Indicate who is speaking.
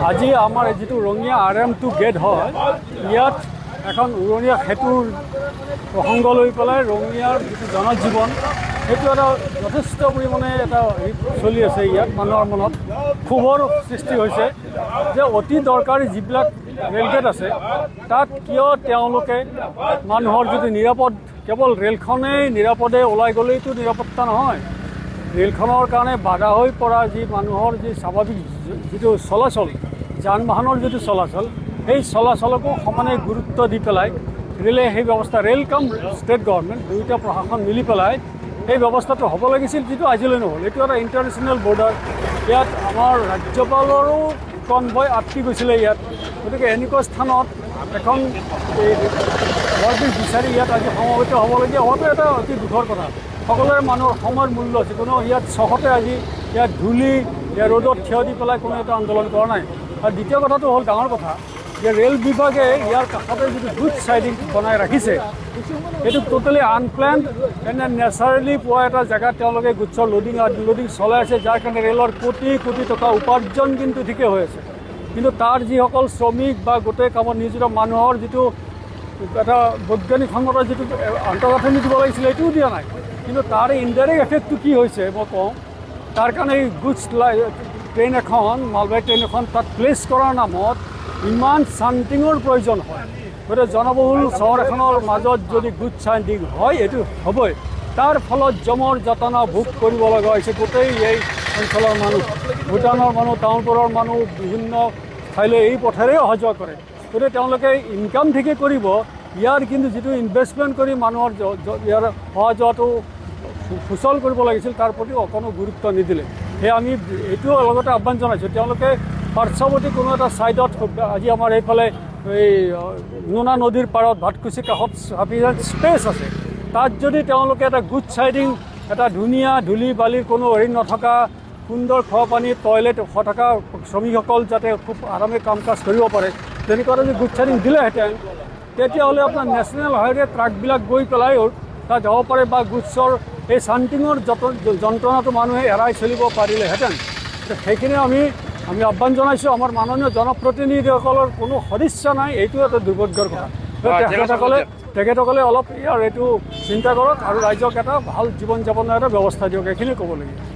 Speaker 1: আজি আমাৰ যিটো ৰঙিয়া RM2 গেট হয়, ইয়াত এখন উৰণীয়া সেতুৰ প্ৰসংগ লৈ পেলাই ৰঙিয়াৰ যিটো জনজীৱন সেইটো এটা যথেষ্ট পৰিমাণে এটা চলি আছে। ইয়াত মানুহৰ মনত ক্ষোভৰ সৃষ্টি হৈছে যে অতি দৰকাৰী যিবিলাক ৰেলগেট আছে তাত কিয় তেওঁলোকে মানুহৰ যিটো নিৰাপদ, কেৱল ৰেলখনেই নিৰাপদে ওলাই গ'লেইতো নিৰাপত্তা নহয়, ৰেলখনৰ কাৰণে বাধা হৈ পৰা যি মানুহৰ যি স্বাভাৱিক যিটো চলাচল, যান বাহনৰ যিটো চলাচল, সেই চলাচলকো সমানে গুৰুত্ব দি পেলাই ৰেলে সেই ব্যৱস্থা, ৰেল কাম ষ্টেট গভৰ্ণমেণ্ট দুয়োটা প্ৰশাসন মিলি পেলাই সেই ব্যৱস্থাটো হ'ব লাগিছিল, যিটো আজিলৈ নহ'ল। এইটো এটা ইণ্টাৰনেশ্যনেল বৰ্ডাৰ, ইয়াত আমাৰ ৰাজ্যপালৰো কনভয় আটকি গৈছিলে ইয়াত। গতিকে এনেকুৱা স্থানত এখন বৰবিষ বিচাৰি ইয়াত আজি সমবেত হ'বলগীয়া হোৱাটো এটা অতি দুখৰ কথা। সকলোৰে মানুহৰ সময়ৰ মূল্য আছে, কোনো ইয়াত চহতে আজি ইয়াত ধূলি, ইয়াত ৰ'দত থিয় দি পেলাই কোনো এটা আন্দোলন কৰা নাই। আৰু দ্বিতীয় কথাটো হ'ল ডাঙৰ কথা যে ৰেল বিভাগে ইয়াৰ কাষতে যিটো গুড চাইডিং বনাই ৰাখিছে সেইটো টোটেলি আনপ্লেণ্ড এনে নেচাৰেলি পোৱা এটা জেগাত তেওঁলোকে গুডছৰ লোডিং আনলোডিং চলাই আছে, যাৰ কাৰণে ৰেলৰ কোটি কোটি টকা উপাৰ্জন কিন্তু ঠিকে হৈ আছে। কিন্তু তাৰ যিসকল শ্ৰমিক বা গোটেই কামত নিয়োজিত মানুহৰ যিটো এটা বৈজ্ঞানিকসন্মত যিটো আন্তঃগাঁথনি দিব লাগিছিলে এইটোও দিয়া নাই। কিন্তু তাৰ ইনডাইৰেক্ট এফেক্টটো কি হৈছে মই কওঁ, তাৰ কাৰণে এই গুডছ ট্ৰেইন এখন, মালবাহী ট্ৰেইন এখন তাত প্লেচ কৰাৰ নামত ইমান চান্টিঙৰ প্ৰয়োজন হয়। গতিকে জনবহুল চহৰ এখনৰ মাজত যদি গুড চান্টিং হয়, এইটো হ'বই। তাৰ ফলত জমৰ যাতনা ভোগ কৰিব লগা হৈছে গোটেই এই অঞ্চলৰ মানুহ, ভূটানৰ মানুহ, টাউনবোৰৰ মানুহ বিভিন্ন ঠাইলৈ এই পথেৰে অহা যোৱা কৰে। গতিকে তেওঁলোকে ইনকাম ঠিকে কৰিব, ইয়াৰ কিন্তু যিটো ইনভেষ্টমেণ্ট কৰি মানুহৰ ইয়াৰ অহা যোৱাটো সুচল কৰিব লাগিছিল তাৰ প্ৰতি অকণো গুৰুত্ব নিদিলে। সেয়ে আমি এইটোও লগতে আহ্বান জনাইছোঁ, তেওঁলোকে পাৰ্শ্বৱৰ্তী কোনো এটা ছাইডত, আজি আমাৰ এইফালে এই নোনা নদীৰ পাৰত ভাটকুচি কাষত চাফিচিয়েণ্ট স্পেচ আছে, তাত যদি তেওঁলোকে এটা গুড চাইডিং, এটা ধুনীয়া ধূলি বালিৰ কোনো হেৰি নথকা সুন্দৰ খোৱা পানী, টয়লেট থকা শ্ৰমিকসকল যাতে খুব আৰামে কাম কাজ কৰিব পাৰে, তেনেকুৱা যদি গুড চাইডিং দিলেহেঁতেন তেতিয়াহ'লে আপোনাৰ নেশ্যনেল হাইৱে ট্ৰাকবিলাক গৈ পেলাই তাত যাব পাৰে বা গুডছৰ এই চান্টিঙৰ যন্ত্ৰণাটো মানুহে এৰাই চলিব পাৰিলেহেঁতেন। সেইখিনি আমি আহ্বান জনাইছোঁ। আমাৰ মাননীয় জনপ্ৰতিনিধিসকলৰ কোনো সদিচ্ছা নাই, এইটো এটা দুৰ্ভাগ্যৰ কথা। তেখেতসকলে অলপ ইয়াৰ এইটো চিন্তা কৰক আৰু ৰাইজক এটা ভাল জীৱন যাপনৰ এটা ব্যৱস্থা দিয়ক, এইখিনি ক'ব লাগিব।